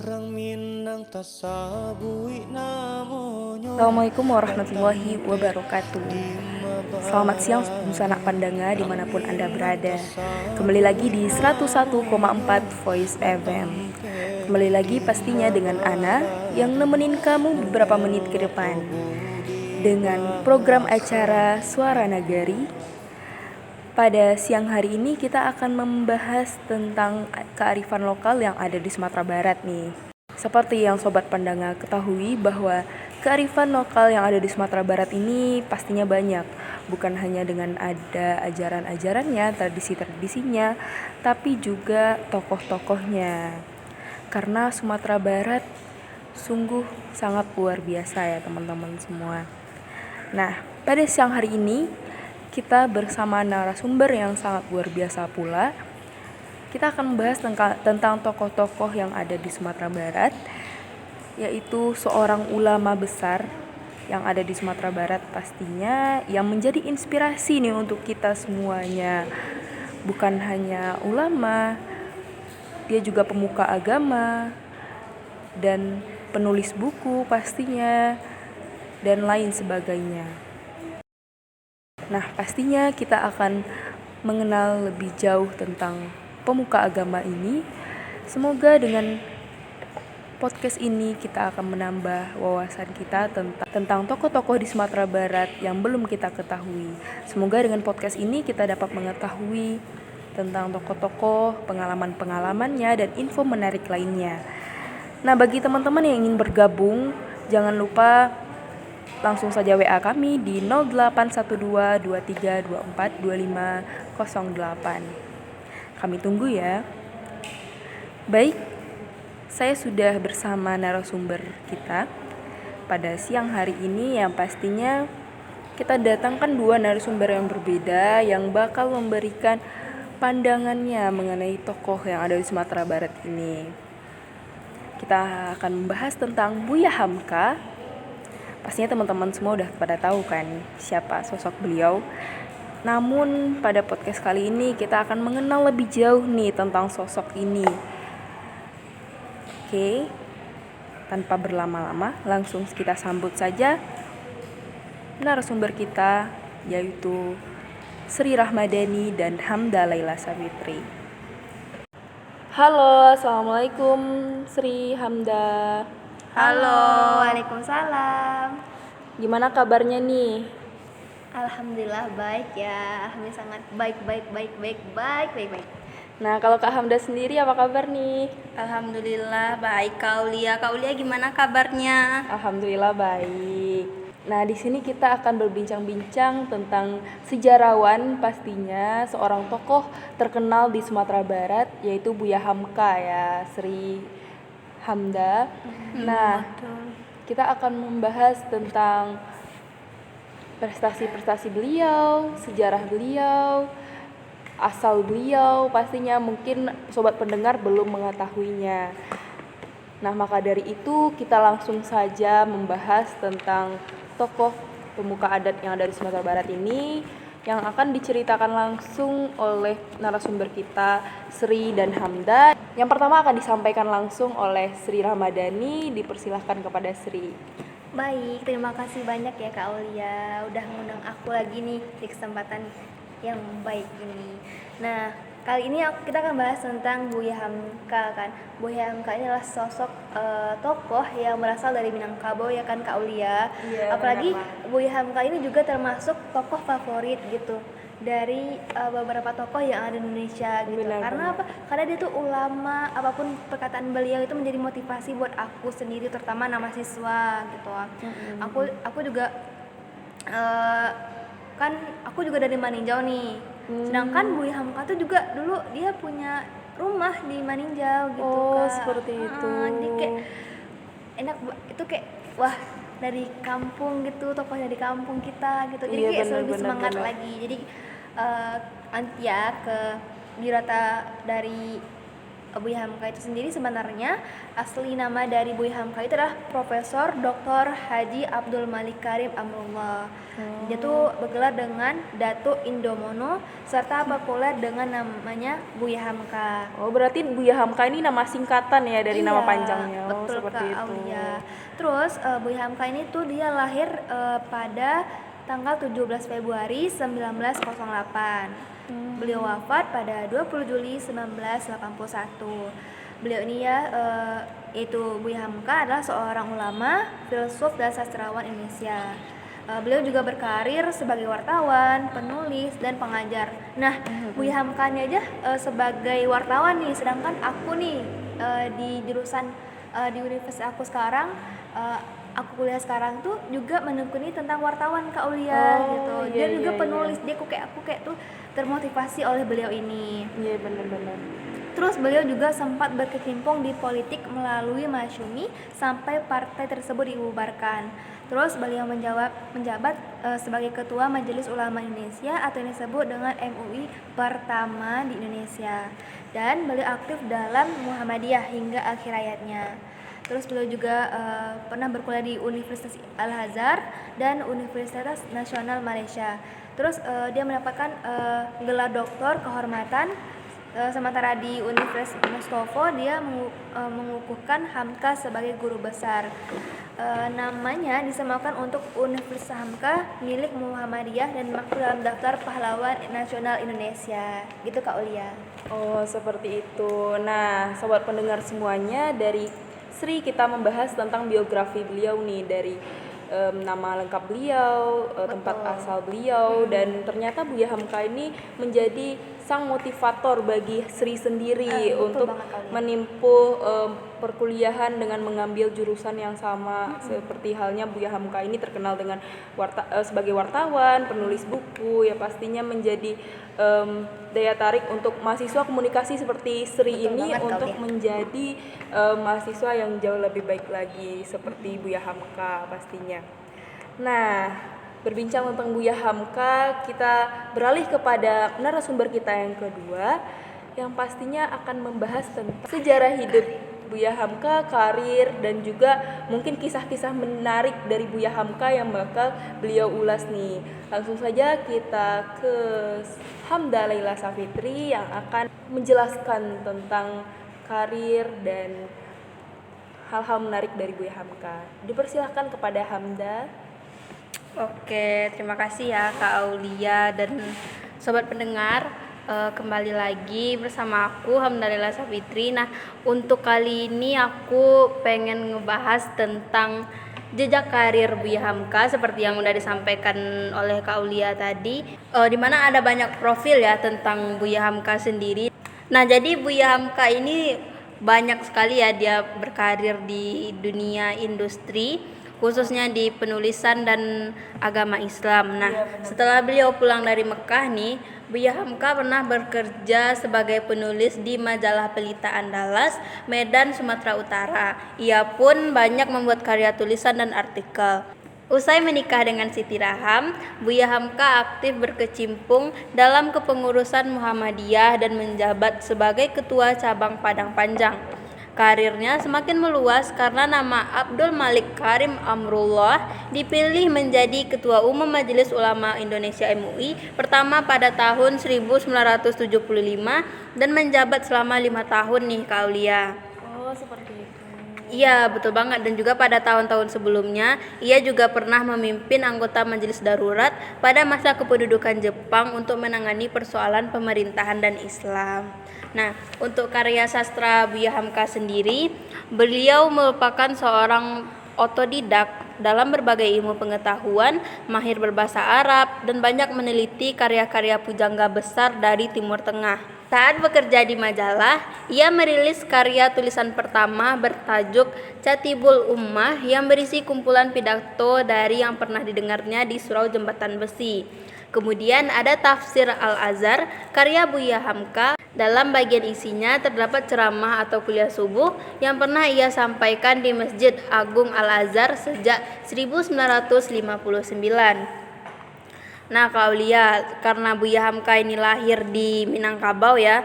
Assalamualaikum warahmatullahi wabarakatuh. Selamat siang sanak pandanga dimanapun Anda berada. Kembali lagi di 101,4 Voice FM. Kembali lagi pastinya dengan Ana yang nemenin kamu beberapa menit ke depan dengan program acara Suara Nagari. Pada siang hari ini kita akan membahas tentang kearifan lokal yang ada di Sumatera Barat nih. Seperti yang Sobat Pandanga ketahui bahwa kearifan lokal yang ada di Sumatera Barat ini pastinya banyak. Bukan hanya dengan ada ajaran-ajarannya, tradisi-tradisinya, tapi juga tokoh-tokohnya. Karena Sumatera Barat sungguh sangat luar biasa ya teman-teman semua. Nah, pada siang hari ini kita bersama narasumber yang sangat luar biasa pula. Kita akan membahas tentang tokoh-tokoh yang ada di Sumatera Barat, yaitu seorang ulama besar yang ada di Sumatera Barat pastinya, yang menjadi inspirasi nih untuk kita semuanya. Bukan hanya ulama, dia juga pemuka agama dan penulis buku pastinya, dan lain sebagainya. Nah, pastinya kita akan mengenal lebih jauh tentang pemuka agama ini. Semoga dengan podcast ini kita akan menambah wawasan kita tentang tokoh-tokoh di Sumatera Barat yang belum kita ketahui. Semoga dengan podcast ini kita dapat mengetahui tentang tokoh-tokoh, pengalaman-pengalamannya, dan info menarik lainnya. Nah, bagi teman-teman yang ingin bergabung, jangan lupa langsung saja WA kami di 0812-2324-2508. Kami tunggu ya. Baik, saya sudah bersama narasumber kita pada siang hari ini, yang pastinya kita datangkan dua narasumber yang berbeda yang bakal memberikan pandangannya mengenai tokoh yang ada di Sumatera Barat ini. Kita akan membahas tentang Buya Hamka. Pastinya teman-teman semua udah pada tahu kan siapa sosok beliau. Namun pada podcast kali ini kita akan mengenal lebih jauh nih tentang sosok ini. Oke, tanpa berlama-lama langsung kita sambut saja narasumber kita, yaitu Sri Rahmadani dan Hamda Laila Savitri. Halo, assalamualaikum Sri, Hamda. Halo, waalaikumsalam. Gimana kabarnya nih? Alhamdulillah baik ya. Alhamdulillah sangat baik. Nah, kalau Kak Hamda sendiri apa kabar nih? Alhamdulillah baik. Kak Aulia gimana kabarnya? Alhamdulillah baik. Nah, di sini kita akan berbincang-bincang tentang sejarawan, pastinya seorang tokoh terkenal di Sumatera Barat, yaitu Buya Hamka ya, Sri Hamda. Nah, kita akan membahas tentang prestasi-prestasi beliau, sejarah beliau, asal beliau, pastinya mungkin sobat pendengar belum mengetahuinya. Nah, maka dari itu kita langsung saja membahas tentang tokoh pemuka adat yang ada di Sumatera Barat ini, yang akan diceritakan langsung oleh narasumber kita, Sri dan Hamda. Yang pertama akan disampaikan langsung oleh Sri Rahmadani. Dipersilahkan kepada Sri. Baik, terima kasih banyak ya Kak Aulia udah ngundang aku lagi nih di kesempatan yang baik ini. Nah, kali ini kita akan bahas tentang Buya Hamka kan. Buya Hamka ini adalah sosok tokoh yang berasal dari Minangkabau ya kan Kak Aulia. Iya, apalagi benar, Buya Hamka ini juga termasuk tokoh favorit gitu dari beberapa tokoh yang ada di Indonesia gitu. Karena apa? Karena dia tuh ulama, apapun perkataan beliau itu menjadi motivasi buat aku sendiri, terutama nama siswa gitu. Aku juga kan aku juga dari Maninjau nih. Sedangkan Buya Hamka tuh juga dulu dia punya rumah di Maninjau gitu Kak. Seperti itu. Jadi kayak enak itu kayak wah, dari kampung gitu, tokoh dari kampung kita gitu. Jadi kayak lebih semangat lagi. Jadi Antia ke biodata dari Buya Hamka itu sendiri sebenarnya asli nama dari Buya Hamka itu adalah Profesor Dr. Haji Abdul Malik Karim Amrullah. Dia tuh bergelar dengan Datuk Indomono serta populer dengan namanya Buya Hamka. Oh, berarti Buya Hamka ini nama singkatan ya dari nama panjangnya. Oh, Betul, seperti Kak itu. Aulia. Terus Buya Hamka ini tuh dia lahir pada tanggal 17 Februari 1908. Beliau wafat pada 20 Juli 1981. Beliau ini ya yaitu Buya Hamka adalah seorang ulama, filsuf dan sastrawan Indonesia. Beliau juga berkarir sebagai wartawan, penulis, dan pengajar. Nah, Buya Hamka ini aja sebagai wartawan nih, sedangkan aku nih di jurusan di universitas aku sekarang, aku kuliah sekarang tuh juga menekuni tentang wartawan, Kak Aulia gitu. Dia juga penulis, dia aku kayak tuh termotivasi oleh beliau ini. Iya, benar-benar. Terus beliau juga sempat berkecimpung di politik melalui Masyumi sampai partai tersebut dibubarkan. Terus beliau menjabat sebagai Ketua Majelis Ulama Indonesia atau yang disebut dengan MUI pertama di Indonesia. Dan beliau aktif dalam Muhammadiyah hingga akhir hayatnya. Terus beliau juga pernah berkuliah di Universitas Al-Azhar dan Universitas Nasional Malaysia. Terus dia mendapatkan gelar doktor kehormatan. Sementara di Universitas Mustofa dia mengukuhkan Hamka sebagai guru besar. Namanya disemakan untuk Universitas Hamka milik Muhammadiyah dan masuk dalam daftar pahlawan nasional Indonesia. Gitu, Kak Aulia. Oh, seperti itu. Nah, sobat pendengar semuanya, dari Sri kita membahas tentang biografi beliau nih, dari nama lengkap beliau, tempat asal beliau, dan ternyata Buya Hamka ini menjadi sang motivator bagi Sri sendiri untuk menempuh perkuliahan dengan mengambil jurusan yang sama. Seperti halnya Buya Hamka ini terkenal dengan sebagai wartawan, penulis buku, ya pastinya menjadi daya tarik untuk mahasiswa komunikasi seperti Sri ini untuk menjadi mahasiswa yang jauh lebih baik lagi seperti Buya Hamka pastinya. Nah, berbincang tentang Buya Hamka, kita beralih kepada narasumber kita yang kedua, yang pastinya akan membahas tentang sejarah hidup Buya Hamka, karir, dan juga mungkin kisah-kisah menarik dari Buya Hamka yang bakal beliau ulas nih. Langsung saja kita ke Hamda Laila Safitri yang akan menjelaskan tentang karir dan hal-hal menarik dari Buya Hamka. Dipersilahkan kepada Hamda. Oke, terima kasih ya Kak Aulia dan sobat pendengar. Kembali lagi bersama aku Hamda Laila Safitri. Nah, untuk kali ini aku pengen ngebahas tentang jejak karir Buya Hamka seperti yang udah disampaikan oleh Kak Aulia tadi, di mana ada banyak profil ya tentang Buya Hamka sendiri. Nah, jadi Buya Hamka ini banyak sekali ya dia berkarir di dunia industri, khususnya di penulisan dan agama Islam. Nah, setelah beliau pulang dari Mekah nih, Buya Hamka pernah bekerja sebagai penulis di majalah Pelita Andalas, Medan, Sumatera Utara. Ia pun banyak membuat karya tulisan dan artikel. Usai menikah dengan Siti Raham, Buya Hamka aktif berkecimpung dalam kepengurusan Muhammadiyah dan menjabat sebagai Ketua Cabang Padang Panjang. Karirnya semakin meluas karena nama Abdul Malik Karim Amrullah dipilih menjadi Ketua Umum Majelis Ulama Indonesia MUI pertama pada tahun 1975 dan menjabat selama 5 tahun nih Kak Aulia. Oh, seperti itu. Iya, betul banget. Dan juga pada tahun-tahun sebelumnya, ia juga pernah memimpin anggota Majelis Darurat pada masa kependudukan Jepang untuk menangani persoalan pemerintahan dan Islam. Nah, untuk karya sastra Buya Hamka sendiri, beliau merupakan seorang otodidak dalam berbagai ilmu pengetahuan, mahir berbahasa Arab, dan banyak meneliti karya-karya pujangga besar dari Timur Tengah. Saat bekerja di majalah, ia merilis karya tulisan pertama bertajuk Catibul Ummah yang berisi kumpulan pidato dari yang pernah didengarnya di Surau Jembatan Besi. Kemudian ada Tafsir Al-Azhar, karya Buya Hamka. Dalam bagian isinya terdapat ceramah atau kuliah subuh yang pernah ia sampaikan di Masjid Agung Al-Azhar sejak 1959. Nah, Kak Aulia, karena Buya Hamka ini lahir di Minangkabau ya,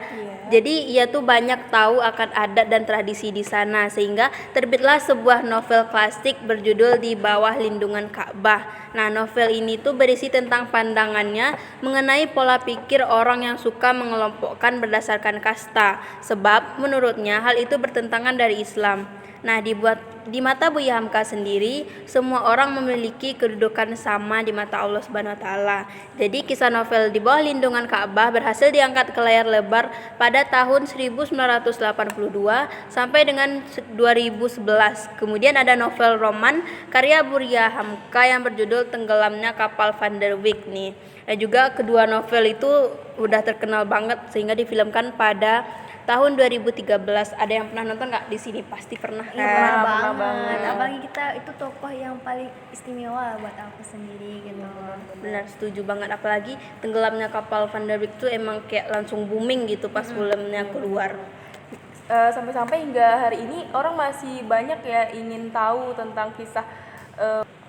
Jadi ia tuh banyak tahu akan adat dan tradisi di sana, sehingga terbitlah sebuah novel klasik berjudul Di Bawah Lindungan Ka'bah. Nah, novel ini tuh berisi tentang pandangannya mengenai pola pikir orang yang suka mengelompokkan berdasarkan kasta, sebab menurutnya hal itu bertentangan dari Islam. Nah, di mata Buya Hamka sendiri, semua orang memiliki kedudukan sama di mata Allah Subhanahu wa taala. Jadi kisah novel Di Bawah Lindungan Ka'bah berhasil diangkat ke layar lebar pada tahun 1982 sampai dengan 2011. Kemudian ada novel roman karya Buya Hamka yang berjudul Tenggelamnya Kapal Van der Wijk nih. Dan juga kedua novel itu udah terkenal banget sehingga difilmkan pada tahun 2013. Ada yang pernah nonton nggak di sini? Pasti pernah Iya, kan? pernah banget. Apalagi kita itu tokoh yang paling istimewa buat aku sendiri gitu. Benar, setuju banget. Apalagi Tenggelamnya Kapal Van der Wijk tuh emang kayak langsung booming gitu pas filmnya keluar. Sampai-sampai hingga hari ini orang masih banyak ya ingin tahu tentang kisah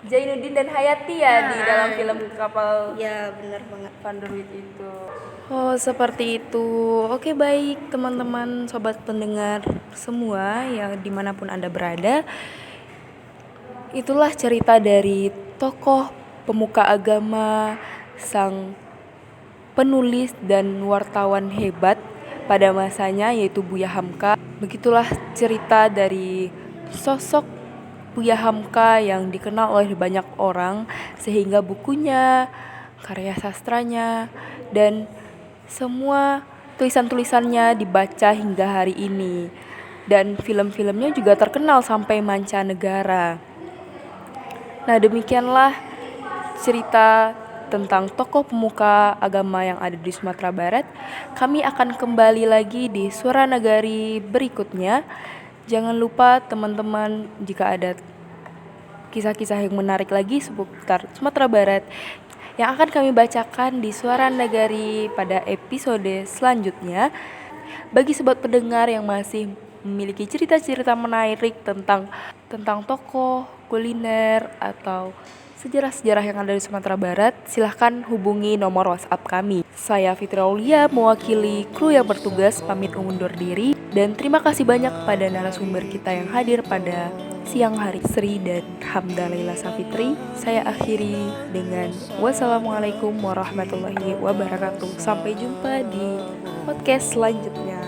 Zainuddin dan Hayati ya di dalam film Kapal Ya, benar banget. Van der Wijk itu. Oh, seperti itu. Oke, baik teman-teman sobat pendengar semua yang dimanapun Anda berada. Itulah cerita dari tokoh pemuka agama, sang penulis dan wartawan hebat pada masanya yaitu Buya Hamka. Begitulah cerita dari sosok Buya Hamka yang dikenal oleh banyak orang sehingga bukunya, karya sastranya, dan semua tulisan-tulisannya dibaca hingga hari ini. Dan film-filmnya juga terkenal sampai mancanegara. Nah, demikianlah cerita tentang tokoh pemuka agama yang ada di Sumatera Barat. Kami akan kembali lagi di Suara Nagari berikutnya. Jangan lupa teman-teman, jika ada kisah-kisah yang menarik lagi seputar Sumatera Barat yang akan kami bacakan di Suara Nagari pada episode selanjutnya. Bagi sobat pendengar yang masih memiliki cerita-cerita menarik tentang tokoh, kuliner, atau sejarah-sejarah yang ada di Sumatera Barat, silahkan hubungi nomor WhatsApp kami. Saya Fitri Aulia, mewakili kru yang bertugas, pamit undur diri. Dan terima kasih banyak kepada narasumber kita yang hadir pada siang hari, Sri dan Hamdalillah Safitri. Saya akhiri dengan wassalamualaikum warahmatullahi wabarakatuh. Sampai jumpa di podcast selanjutnya.